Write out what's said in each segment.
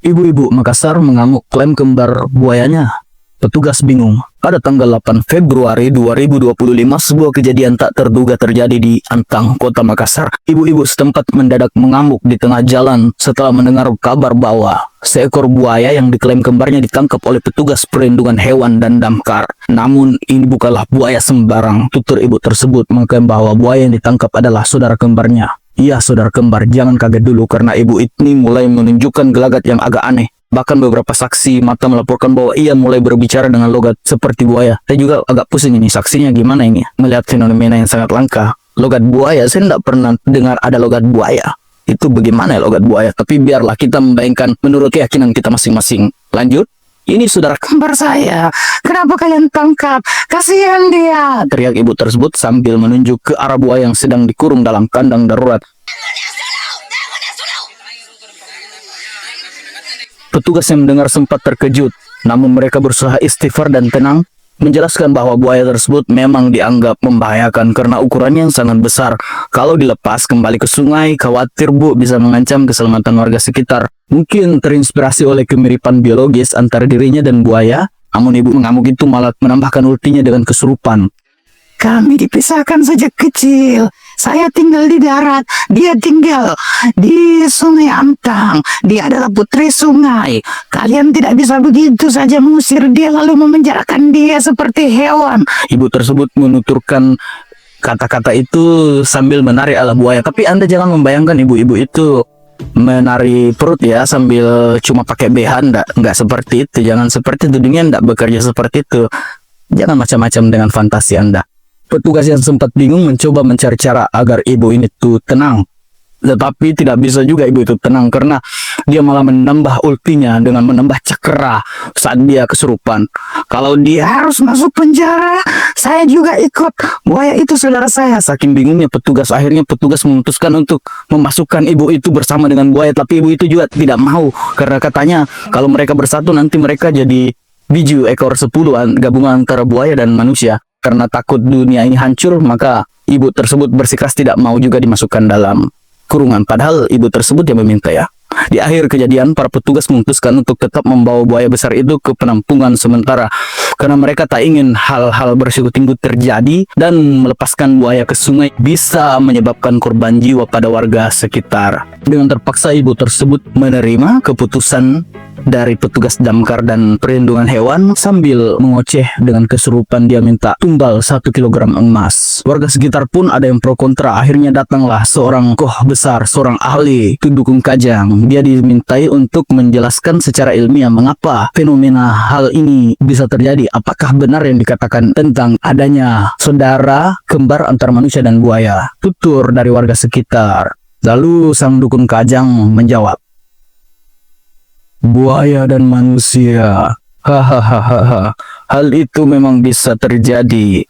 Ibu-ibu Makassar mengamuk klaim kembar buayanya. Petugas bingung. Pada tanggal 8 Februari 2025, sebuah kejadian tak terduga terjadi di Antang, Kota Makassar. Ibu-ibu setempat mendadak mengamuk di tengah jalan setelah mendengar kabar bahwa seekor buaya yang diklaim kembarnya ditangkap oleh petugas perlindungan hewan dan damkar. Namun ini bukanlah buaya sembarang. Tutur ibu tersebut mengklaim bahwa buaya yang ditangkap adalah saudara kembarnya. Iya, saudara kembar, jangan kaget dulu karena ibu ini mulai menunjukkan gelagat yang agak aneh. Bahkan beberapa saksi mata melaporkan bahwa ia mulai berbicara dengan logat seperti buaya. Saya juga agak pusing ini, saksinya gimana ini? Melihat fenomena yang sangat langka. Logat buaya, saya tidak pernah dengar ada logat buaya. Itu bagaimana ya logat buaya? Tapi biarlah kita membayangkan menurut keyakinan kita masing-masing. Lanjut. Ini saudara kembar saya. Kenapa kalian tangkap? Kasihan dia, teriak ibu tersebut sambil menunjuk ke arah buaya yang sedang dikurung dalam kandang darurat. Petugas yang mendengar sempat terkejut, namun mereka berusaha istighfar dan tenang, menjelaskan bahwa buaya tersebut memang dianggap membahayakan karena ukurannya yang sangat besar. Kalau dilepas kembali ke sungai, khawatir Bu bisa mengancam keselamatan warga sekitar. Mungkin terinspirasi oleh kemiripan biologis antara dirinya dan buaya, namun ibu mengamuk itu malah menambahkan ultinya dengan kesurupan. Kami dipisahkan sejak kecil. Saya tinggal di darat, dia tinggal di Sungai Antang. Dia adalah putri sungai. Kalian tidak bisa begitu saja mengusir dia lalu memenjarakan dia seperti hewan. Ibu tersebut menuturkan kata-kata itu sambil menarik ala buaya. Tapi Anda jangan membayangkan ibu-ibu itu menari perut ya sambil cuma pakai BH. Enggak seperti itu. Jangan seperti itu, dunia enggak bekerja seperti itu. Jangan macam-macam dengan fantasi Anda. Petugas yang sempat bingung mencoba mencari cara agar ibu ini tuh tenang. Tetapi tidak bisa juga ibu itu tenang karena dia malah menambah ultinya dengan menambah cakra saat dia kesurupan. Kalau dia harus masuk penjara, saya juga ikut. Buaya itu saudara saya. Saking bingungnya petugas, akhirnya petugas memutuskan untuk memasukkan ibu itu bersama dengan buaya. Tapi ibu itu juga tidak mau karena katanya kalau mereka bersatu nanti mereka jadi biju ekor 10 gabungan antara buaya dan manusia. Karena takut dunia ini hancur, maka ibu tersebut bersikeras tidak mau juga dimasukkan dalam kurungan. Padahal ibu tersebut yang meminta ya. Di akhir kejadian, para petugas memutuskan untuk tetap membawa buaya besar itu ke penampungan sementara. Karena mereka tak ingin hal-hal bersikuku-tinggu terjadi dan melepaskan buaya ke sungai bisa menyebabkan korban jiwa pada warga sekitar. Dengan terpaksa ibu tersebut menerima keputusan dari petugas damkar dan perlindungan hewan. Sambil mengoceh dengan kesurupan dia minta tumbal 1 kilogram emas. Warga sekitar pun ada yang pro kontra. Akhirnya datanglah seorang koh besar, seorang ahli Dukun Kajang. Dia dimintai untuk menjelaskan secara ilmiah mengapa fenomena hal ini bisa terjadi. Apakah benar yang dikatakan tentang adanya saudara kembar antara manusia dan buaya? Tutur dari warga sekitar. Lalu sang Dukun Kajang menjawab, buaya dan manusia. Hahaha. Hal itu memang bisa terjadi.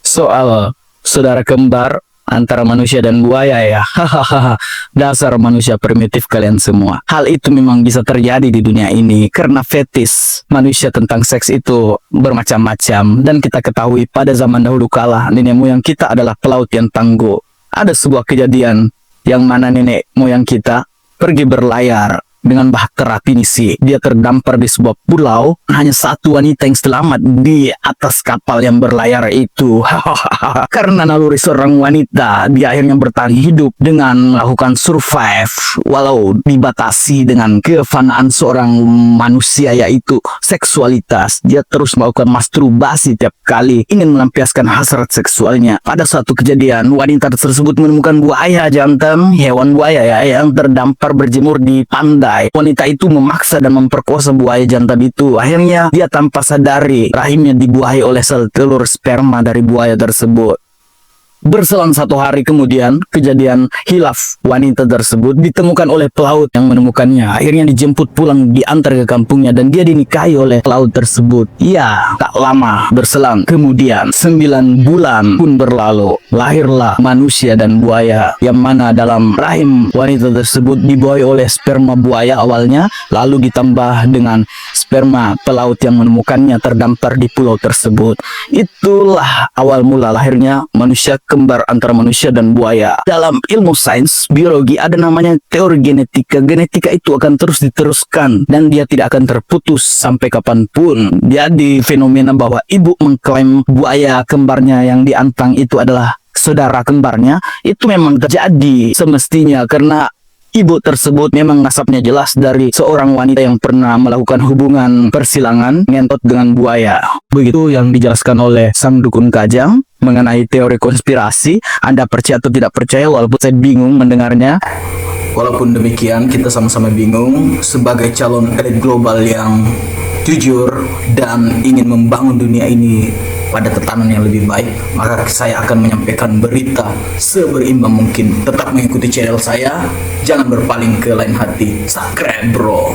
Soal saudara kembar antara manusia dan buaya ya. Hahaha. Dasar manusia primitif kalian semua. Hal itu memang bisa terjadi di dunia ini karena fetis manusia tentang seks itu bermacam-macam. Dan kita ketahui pada zaman dahulu kala nenek moyang kita adalah pelaut yang tangguh. Ada sebuah kejadian yang mana nenek moyang kita pergi berlayar dengan bahtera Pinisi. Dia terdampar di sebuah pulau. Hanya satu wanita yang selamat di atas kapal yang berlayar itu. Karena naluri seorang wanita, dia akhirnya bertahan hidup dengan melakukan survive. Walau dibatasi dengan kefanaan seorang manusia, yaitu seksualitas. Dia terus melakukan masturbasi tiap kali ingin melampiaskan hasrat seksualnya. Pada suatu kejadian, wanita tersebut menemukan buaya jantan, hewan buaya ya, yang terdampar berjemur di pandai. Wanita itu memaksa dan memperkosa buaya jantan itu. Akhirnya dia tanpa sadari rahimnya dibuahi oleh sel telur sperma dari buaya tersebut. Berselang 1 hari kemudian, kejadian hilaf wanita tersebut ditemukan oleh pelaut yang menemukannya. Akhirnya dijemput pulang, diantar ke kampungnya dan dia dinikahi oleh pelaut tersebut. Ya, tak lama berselang kemudian 9 bulan pun berlalu. Lahirlah manusia dan buaya, yang mana dalam rahim wanita tersebut dibuahi oleh sperma buaya awalnya, lalu ditambah dengan sperma pelaut yang menemukannya terdampar di pulau tersebut. Itulah awal mula lahirnya manusia kembar antara manusia dan buaya. Dalam ilmu sains biologi ada namanya teori genetika. Genetika itu akan terus diteruskan dan dia tidak akan terputus sampai kapanpun. Jadi fenomena bahwa ibu mengklaim buaya kembarnya yang diantang itu adalah saudara kembarnya itu memang terjadi semestinya, karena ibu tersebut memang nasabnya jelas dari seorang wanita yang pernah melakukan hubungan persilangan ngentot dengan buaya. Begitu yang dijelaskan oleh sang dukun Kajang mengenai teori konspirasi. Anda percaya atau tidak percaya, walaupun saya bingung mendengarnya. Walaupun demikian, kita sama-sama bingung. Sebagai calon elit global yang jujur dan ingin membangun dunia ini pada tatanan yang lebih baik, maka saya akan menyampaikan berita seberimbang mungkin. Tetap mengikuti channel saya, jangan berpaling ke lain hati. Subscribe bro.